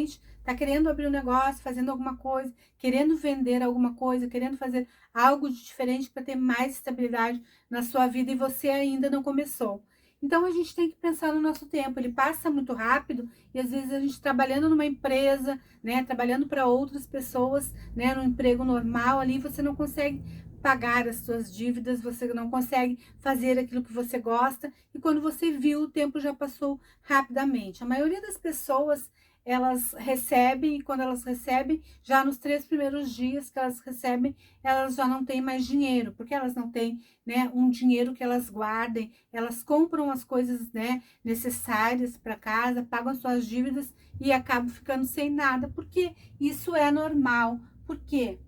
está querendo abrir um negócio, fazendo alguma coisa, querendo vender alguma coisa, querendo fazer algo de diferente para ter mais estabilidade na sua vida e você ainda não começou. Então a gente tem que pensar no nosso tempo, ele passa muito rápido e às vezes a gente trabalhando numa empresa, né, trabalhando para outras pessoas, né, no emprego normal ali, você não consegue pagar as suas dívidas, você não consegue fazer aquilo que você gosta e quando você viu, o tempo já passou rapidamente. A maioria das pessoas, elas recebem e quando elas recebem, já nos 3 primeiros dias que elas recebem, elas já não têm mais dinheiro, porque elas não têm, né, um dinheiro que elas guardem, elas compram as coisas, né, necessárias para casa, pagam suas dívidas e acabam ficando sem nada, porque isso é normal. Por quê?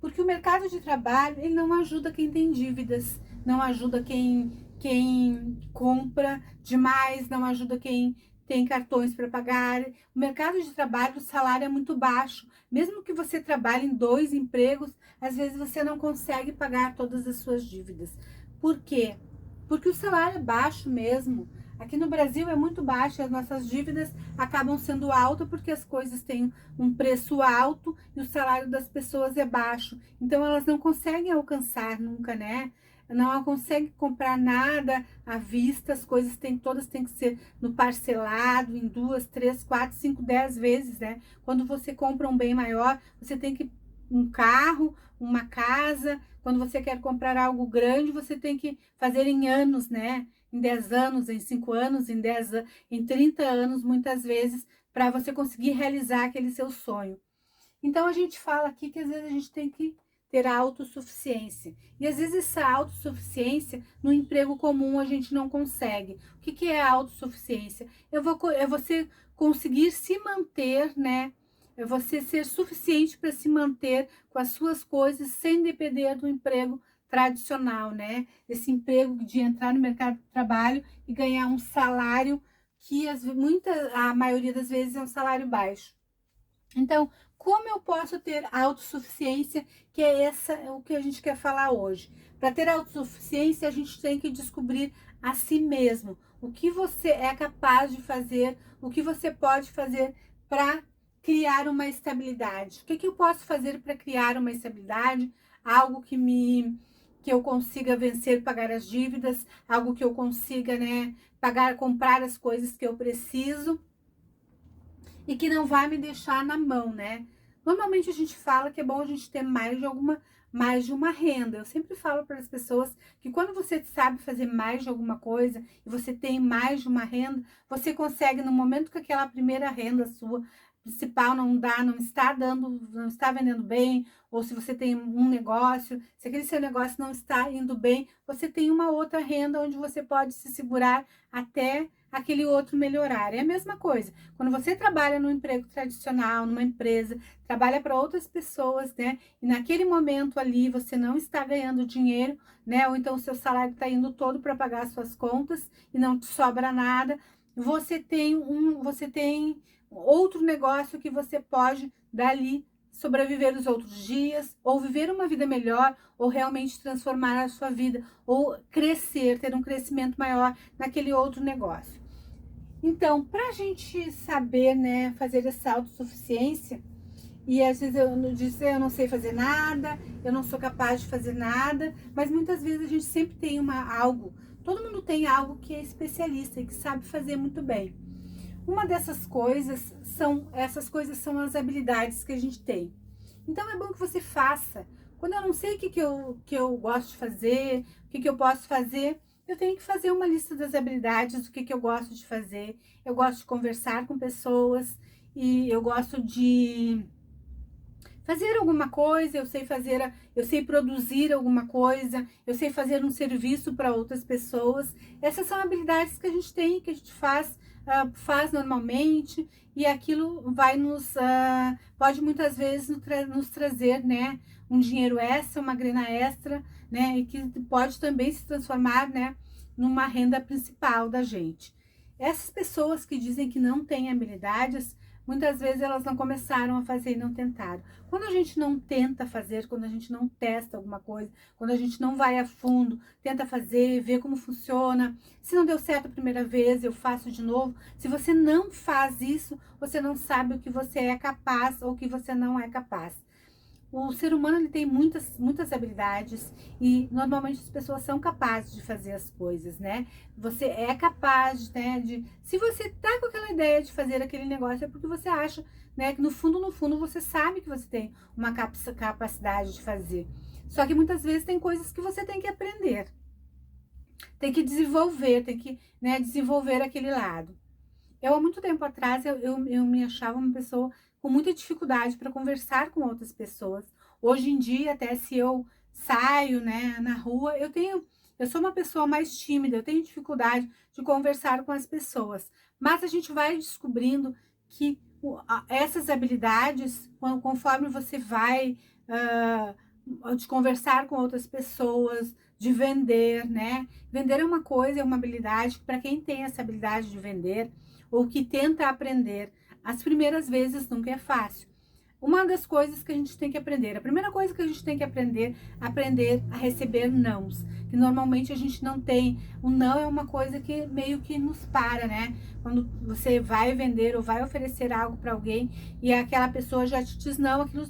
Porque o mercado de trabalho, ele não ajuda quem tem dívidas, não ajuda quem compra demais, não ajuda quem tem cartões para pagar. O mercado de trabalho, o salário é muito baixo. Mesmo que você trabalhe em 2 empregos, às vezes você não consegue pagar todas as suas dívidas. Por quê? Porque o salário é baixo mesmo. Aqui no Brasil é muito baixo, as nossas dívidas acabam sendo altas porque as coisas têm um preço alto e o salário das pessoas é baixo. Então elas não conseguem alcançar nunca, né? Não conseguem comprar nada à vista, as coisas todas têm que ser no parcelado, em 2, 3, 4, 5, 10 vezes, né? Quando você compra um bem maior, você tem que um carro, uma casa. Quando você quer comprar algo grande, você tem que fazer em anos, né? Em 10 anos, em 5 anos, em 30 anos, muitas vezes, para você conseguir realizar aquele seu sonho. Então, a gente fala aqui que às vezes a gente tem que ter a autossuficiência. E às vezes essa autossuficiência, no emprego comum, a gente não consegue. O que é a autossuficiência? É você conseguir se manter, né? É você ser suficiente para se manter com as suas coisas sem depender do emprego tradicional, né? Esse emprego de entrar no mercado de trabalho e ganhar um salário que a maioria das vezes é um salário baixo. Então, como eu posso ter autossuficiência, que é o que a gente quer falar hoje. Para ter autossuficiência, a gente tem que descobrir a si mesmo, o que você é capaz de fazer, o que você pode fazer para criar uma estabilidade. O que eu posso fazer para criar uma estabilidade? Algo que eu consiga vencer, pagar as dívidas, algo que eu consiga, né, comprar as coisas que eu preciso e que não vai me deixar na mão, né? Normalmente a gente fala que é bom a gente ter mais de uma renda. Eu sempre falo para as pessoas que quando você sabe fazer mais de alguma coisa e você tem mais de uma renda, você consegue no momento que aquela primeira renda sua principal não está dando, não está vendendo bem, ou se você tem um negócio, se aquele seu negócio não está indo bem, você tem uma outra renda onde você pode se segurar até aquele outro melhorar. É a mesma coisa. Quando você trabalha no emprego tradicional, numa empresa, trabalha para outras pessoas, né? E naquele momento ali você não está ganhando dinheiro, né? Ou então o seu salário está indo todo para pagar as suas contas e não te sobra nada. Você tem outro negócio que você pode dali sobreviver os outros dias, ou viver uma vida melhor, ou realmente transformar a sua vida, ou crescer, ter um crescimento maior naquele outro negócio. Então, para a gente saber, né, fazer essa autossuficiência, e às vezes eu não sei fazer nada, eu não sou capaz de fazer nada, mas muitas vezes a gente sempre tem todo mundo tem algo que é especialista e que sabe fazer muito bem. Uma dessas coisas essas coisas são as habilidades que a gente tem. Então é bom que você faça. Quando eu não sei o que eu gosto de fazer, o que eu posso fazer, eu tenho que fazer uma lista das habilidades, do que eu gosto de fazer. Eu gosto de conversar com pessoas e eu gosto de fazer alguma coisa, eu sei produzir alguma coisa, eu sei fazer um serviço para outras pessoas. Essas são habilidades que a gente tem, que a gente faz normalmente, e aquilo pode muitas vezes nos trazer, né, um dinheiro extra, uma grana extra, né, e que pode também se transformar, né, numa renda principal da gente. Essas pessoas que dizem que não têm habilidades, muitas vezes elas não começaram a fazer e não tentaram. Quando a gente não tenta fazer, quando a gente não testa alguma coisa, quando a gente não vai a fundo, tenta fazer, ver como funciona. Se não deu certo a primeira vez, eu faço de novo. Se você não faz isso, você não sabe o que você é capaz ou o que você não é capaz. O ser humano ele tem muitas habilidades e normalmente as pessoas são capazes de fazer as coisas, né? Você é capaz, né, se você tá com aquela ideia de fazer aquele negócio é porque você acha, né, que no fundo você sabe que você tem uma capacidade de fazer. Só que muitas vezes tem coisas que você tem que aprender, tem que desenvolver, tem que, né, desenvolver aquele lado. Eu, há muito tempo atrás, eu me achava uma pessoa com muita dificuldade para conversar com outras pessoas. Hoje em dia, até se eu saio, né, na rua, eu sou uma pessoa mais tímida, eu tenho dificuldade de conversar com as pessoas. Mas a gente vai descobrindo que essas habilidades, conforme você vai de conversar com outras pessoas, de vender, né? Vender é uma coisa, é uma habilidade para quem tem essa habilidade de vender ou que tenta aprender. As primeiras vezes nunca é fácil. Uma das coisas que a gente tem que aprender, a primeira coisa que a gente tem que aprender a receber nãos, que normalmente a gente não tem. O não é uma coisa que meio que nos para, né? Quando você vai vender ou vai oferecer algo para alguém e aquela pessoa já te diz não, aquilo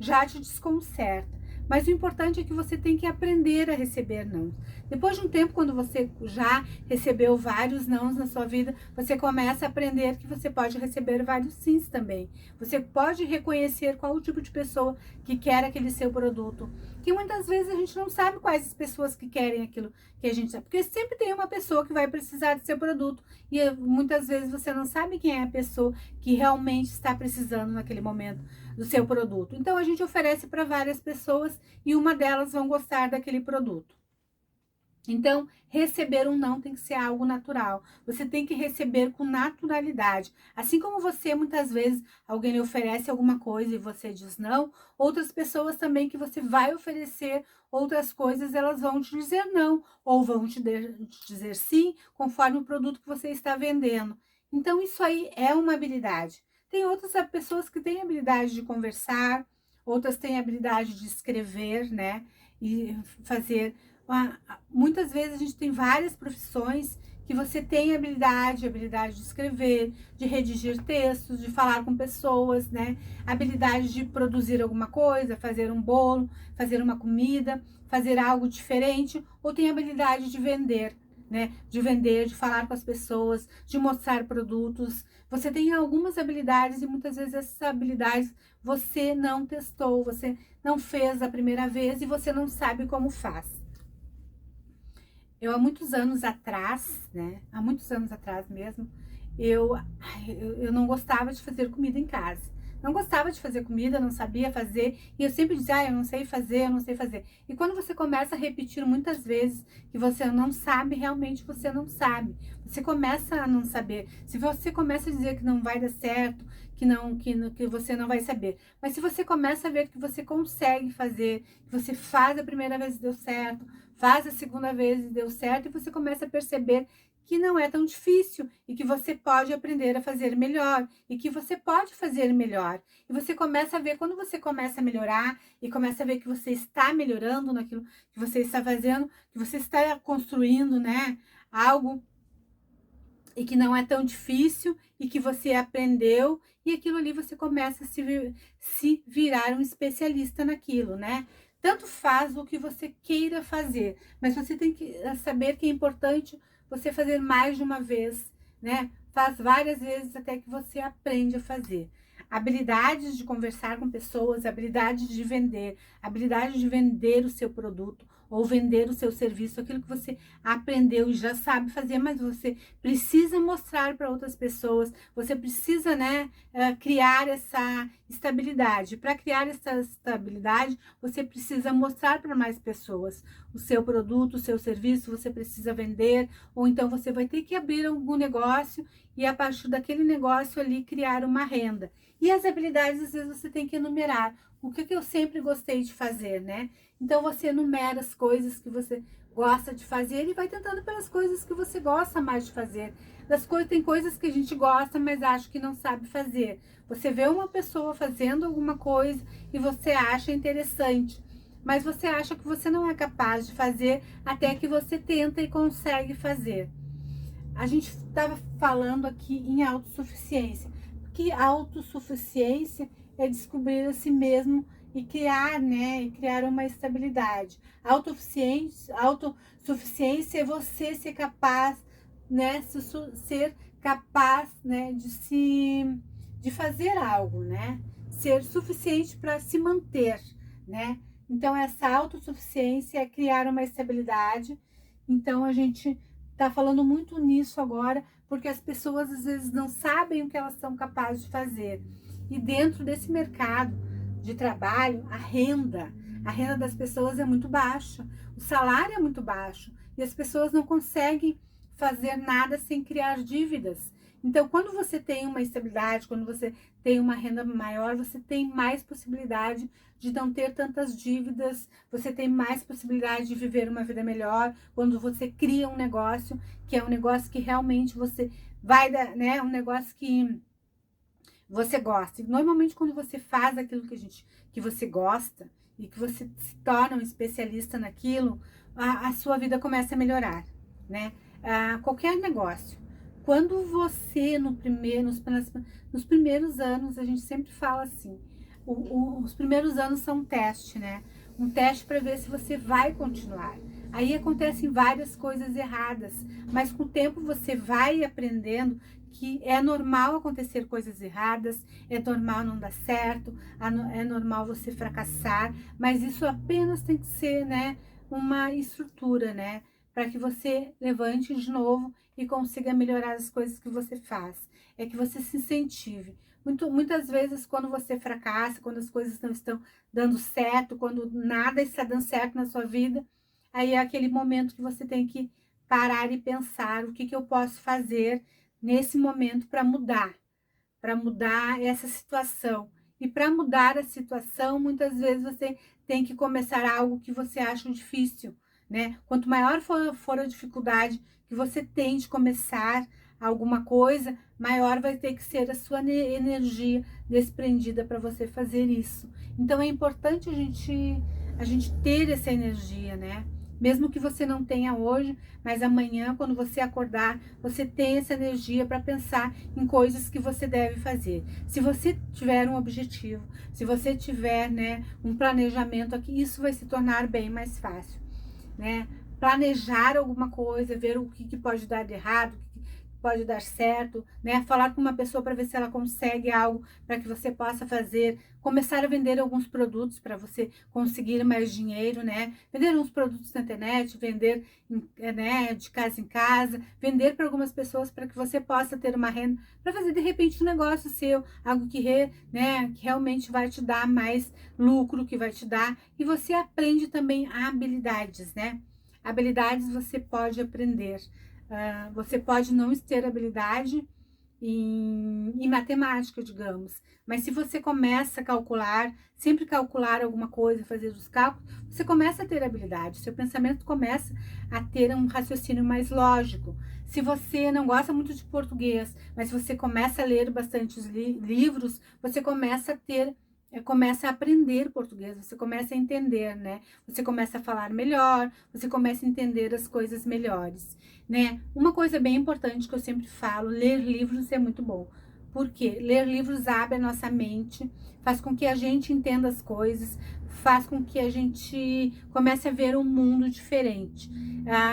já te desconcerta. Mas o importante é que você tem que aprender a receber não. Depois de um tempo, quando você já recebeu vários nãos na sua vida, você começa a aprender que você pode receber vários sims também. Você pode reconhecer qual o tipo de pessoa que quer aquele seu produto. Que muitas vezes a gente não sabe quais as pessoas que querem aquilo que a gente sabe. Porque sempre tem uma pessoa que vai precisar do seu produto. E muitas vezes você não sabe quem é a pessoa que realmente está precisando naquele momento do seu produto. Então a gente oferece para várias pessoas e uma delas vão gostar daquele produto. Então, receber um não tem que ser algo natural. Você tem que receber com naturalidade. Assim como você, muitas vezes, alguém lhe oferece alguma coisa e você diz não, outras pessoas também que você vai oferecer outras coisas, elas vão te dizer não, ou vão te dizer sim, conforme o produto que você está vendendo. Então, isso aí é uma habilidade. Tem outras pessoas que têm habilidade de conversar, outras têm habilidade de escrever, né? E fazer. Muitas vezes a gente tem várias profissões que você tem habilidade de escrever, de redigir textos, de falar com pessoas, né? Habilidade de produzir alguma coisa, fazer um bolo, fazer uma comida, fazer algo diferente, ou tem habilidade de vender, né? De vender, de falar com as pessoas, de mostrar produtos. Você tem algumas habilidades e muitas vezes essas habilidades você não testou, você não fez a primeira vez e você não sabe como faz. Eu, há muitos anos atrás, né? Há muitos anos atrás mesmo, eu não gostava de fazer comida em casa. Não gostava de fazer comida, não sabia fazer. E eu sempre dizia, eu não sei fazer, eu não sei fazer. E quando você começa a repetir muitas vezes que você não sabe, realmente você não sabe. Você começa a não saber. Se você começa a dizer que não vai dar certo, que você não vai saber. Mas se você começa a ver que você consegue fazer, que você faz a primeira vez e deu certo, faz a segunda vez e deu certo, e você começa a perceber que não é tão difícil e que você pode aprender a fazer melhor e que você pode fazer melhor. E você começa a ver, quando você começa a melhorar e começa a ver que você está melhorando naquilo que você está fazendo, que você está construindo, né, algo e que não é tão difícil e que você aprendeu e aquilo ali você começa a se virar um especialista naquilo, né? Tanto faz o que você queira fazer, mas você tem que saber que é importante você fazer mais de uma vez, né? Faz várias vezes até que você aprende a fazer. Habilidades de conversar com pessoas, habilidades de vender o seu produto ou vender o seu serviço, aquilo que você aprendeu e já sabe fazer, mas você precisa mostrar para outras pessoas, você precisa, né, criar essa estabilidade. Para criar essa estabilidade, você precisa mostrar para mais pessoas o seu produto, o seu serviço, você precisa vender, ou então você vai ter que abrir algum negócio e a partir daquele negócio ali criar uma renda. E as habilidades, às vezes, você tem que enumerar. O que eu sempre gostei de fazer, né? Então, você enumera as coisas que você gosta de fazer e vai tentando pelas coisas que você gosta mais de fazer. das coisas, tem coisas que a gente gosta, mas acha que não sabe fazer. Você vê uma pessoa fazendo alguma coisa e você acha interessante, mas você acha que você não é capaz de fazer até que você tenta e consegue fazer. A gente estava falando aqui em autossuficiência, porque autossuficiência é descobrir a si mesmo e criar, né, e criar uma estabilidade. Autossuficiência é você ser capaz, né, ser capaz, né, de fazer algo, né, ser suficiente para se manter, né. Então essa autossuficiência é criar uma estabilidade. Então a gente tá falando muito nisso agora, porque as pessoas às vezes não sabem o que elas são capazes de fazer. E dentro desse mercado de trabalho, a renda das pessoas é muito baixa, o salário é muito baixo e as pessoas não conseguem fazer nada sem criar dívidas. Então, quando você tem uma estabilidade, quando você tem uma renda maior, você tem mais possibilidade de não ter tantas dívidas, você tem mais possibilidade de viver uma vida melhor, quando você cria um negócio, que é um negócio que realmente você vai dar, né, um negócio que você gosta. E normalmente quando você faz aquilo que você gosta e que você se torna um especialista naquilo, a sua vida começa a melhorar, né? Qualquer negócio. Quando você, nos primeiros anos, a gente sempre fala assim, os primeiros anos são um teste, né? Um teste para ver se você vai continuar. Aí acontecem várias coisas erradas, mas com o tempo você vai aprendendo que é normal acontecer coisas erradas, é normal não dar certo, é normal você fracassar, mas isso apenas tem que ser, né, uma estrutura, né, para que você levante de novo e consiga melhorar as coisas que você faz. É que você se incentive. Muitas vezes, quando você fracassa, quando as coisas não estão dando certo, quando nada está dando certo na sua vida, aí é aquele momento que você tem que parar e pensar o que eu posso fazer nesse momento para mudar essa situação. E para mudar a situação, muitas vezes você tem que começar algo que você acha difícil, né? Quanto maior for a dificuldade que você tem de começar alguma coisa, maior vai ter que ser a sua energia desprendida para você fazer isso. Então é importante a gente ter essa energia, né? Mesmo que você não tenha hoje, mas amanhã, quando você acordar, você tem essa energia para pensar em coisas que você deve fazer. Se você tiver um objetivo, se você tiver, né, um planejamento aqui, isso vai se tornar bem mais fácil, né? Planejar alguma coisa, ver o que pode dar de errado, o que pode dar certo, né? Falar com uma pessoa para ver se ela consegue algo para que você possa fazer, começar a vender alguns produtos para você conseguir mais dinheiro, né? Vender uns produtos na internet, vender, né, de casa em casa, vender para algumas pessoas para que você possa ter uma renda para fazer de repente um negócio seu, algo né, que realmente vai te dar mais lucro, que vai te dar, e você aprende também habilidades, né? Habilidades você pode aprender. Você pode não ter habilidade em matemática, digamos, mas se você começa a calcular, sempre calcular alguma coisa, fazer os cálculos, você começa a ter habilidade, seu pensamento começa a ter um raciocínio mais lógico. Se você não gosta muito de português, mas você começa a ler bastante livros, você começa a aprender português, você começa a entender, né? Você começa a falar melhor, você começa a entender as coisas melhores, né? Uma coisa bem importante que eu sempre falo, ler livros é muito bom. Porque ler livros abre a nossa mente, faz com que a gente entenda as coisas, faz com que a gente comece a ver um mundo diferente.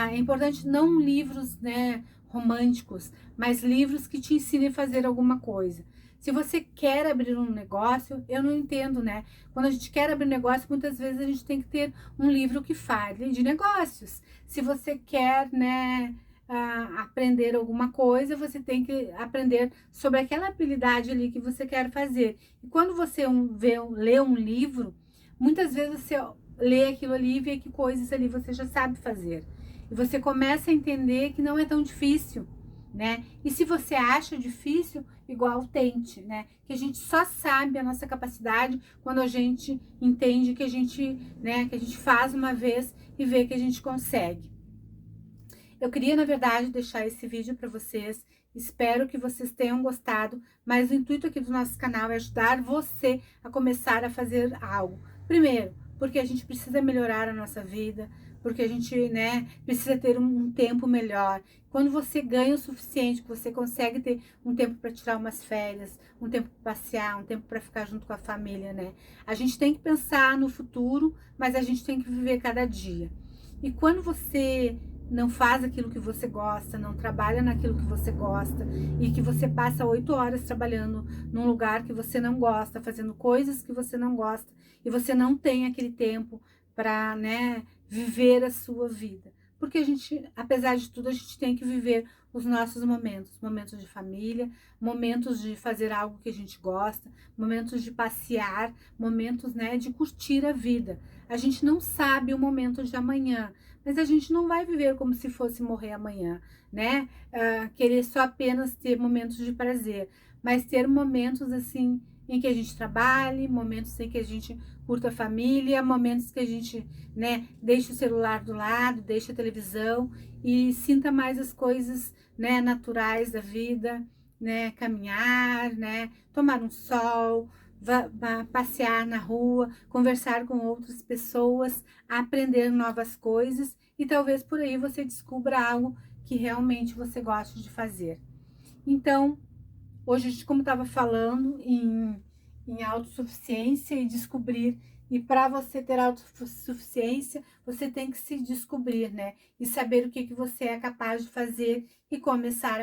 É importante não livros, né, românticos, mas livros que te ensinem a fazer alguma coisa. Se você quer abrir um negócio, eu não entendo, né? Quando a gente quer abrir um negócio, muitas vezes a gente tem que ter um livro que fale de negócios. Se você quer, né, aprender alguma coisa, você tem que aprender sobre aquela habilidade ali que você quer fazer. E quando você lê um livro, muitas vezes você lê aquilo ali e vê que coisas ali você já sabe fazer. E você começa a entender que não é tão difícil, né? E se você acha difícil, igual tente, né? Que a gente só sabe a nossa capacidade quando a gente entende que a gente, né, que a gente faz uma vez e vê que a gente consegue. Eu queria, na verdade, deixar esse vídeo para vocês, Espero que vocês tenham gostado, mas o intuito aqui do nosso canal é ajudar você a começar a fazer algo. Primeiro, porque a gente precisa melhorar a nossa vida, porque a gente, né, precisa ter um tempo melhor. Quando você ganha o suficiente, que você consegue ter um tempo para tirar umas férias, um tempo para passear, um tempo para ficar junto com a família, né? A gente tem que pensar no futuro, mas a gente tem que viver cada dia. E quando você não faz aquilo que você gosta, não trabalha naquilo que você gosta e que você passa 8 horas trabalhando num lugar que você não gosta, fazendo coisas que você não gosta e você não tem aquele tempo para, né, viver a sua vida. Porque a gente, apesar de tudo, a gente tem que viver os nossos momentos, momentos de família, momentos de fazer algo que a gente gosta, momentos de passear, momentos, né, de curtir a vida. A gente não sabe o momento de amanhã, mas a gente não vai viver como se fosse morrer amanhã, né? Querer só apenas ter momentos de prazer, mas ter momentos assim em que a gente trabalhe, momentos em que a gente curta a família, momentos que a gente, né, deixa o celular do lado, deixa a televisão e sinta mais as coisas, né, naturais da vida, né, caminhar, né, tomar um sol, passear na rua, conversar com outras pessoas, aprender novas coisas e talvez por aí você descubra algo que realmente você gosta de fazer. Então, hoje, a gente, como estava falando em autossuficiência e descobrir, e para você ter autossuficiência, você tem que se descobrir, né? E saber o que você é capaz de fazer e começar